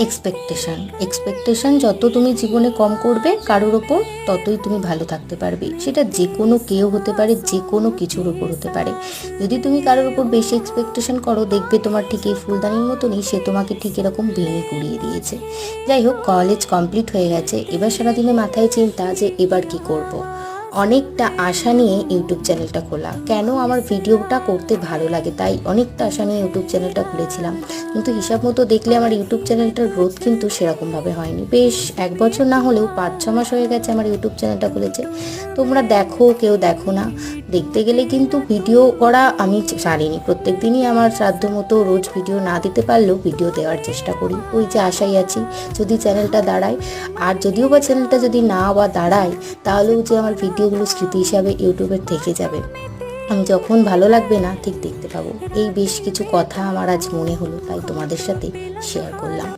Expectation যত তুমি জীবনে কম করবে কারোর ওপর, ততই তুমি ভালো থাকতে পারবে। সেটা যে কোনো কেউ হতে পারে, যে কোনো কিছুর ওপর হতে পারে। যদি তুমি কারোর ওপর বেশি এক্সপেকটেশন করো, দেখবে তোমার ঠিক এই ফুলদানির মতনই সে তোমাকে ঠিক এরকম ভেঙে গুড়িয়ে দিয়েছে। যাই হোক, কলেজ কমপ্লিট হয়ে গেছে, এবার সারাদিনে মাথায় চিন্তা যে এবার কি করব। অনেকটা আশা নিয়ে ইউটিউব চ্যানেলটা খোলা। কেন? আমার ভিডিওটা করতে ভালো লাগে, তাই অনেকটা আশা নিয়ে ইউটিউব চ্যানেলটা খুলেছিলাম। কিন্তু হিসাব মতো দেখলে আমার ইউটিউব চ্যানেলটার গ্রোথ কিন্তু সেরকমভাবে হয়নি। বেশ 1 বছর না হলেও 5-6 মাস হয়ে গেছে আমার ইউটিউব চ্যানেলটা খুলেছে। তোমরা দেখো, কেউ দেখো না। দেখতে গেলে কিন্তু ভিডিও করা আমি ছাড়িনি। প্রত্যেক দিনই আমার সাধ্য মতো রোজ ভিডিও না দিতে পারলেও ভিডিও দেওয়ার চেষ্টা করি। ওই যে আশাই আছি যদি চ্যানেলটা দাঁড়ায়। আর যদিও বা চ্যানেলটা যদি না বা দাঁড়ায়, তাহলেও যে আমার ভিডিওগুলো স্মৃতি হিসাবে ইউটিউবের থেকে যাবে। আমি যখন ভালো লাগবে না ঠিক দেখতে পাবো। এই বেশ কিছু কথা আমার আজ মনে হলো, তাই তোমাদের সাথে শেয়ার করলাম।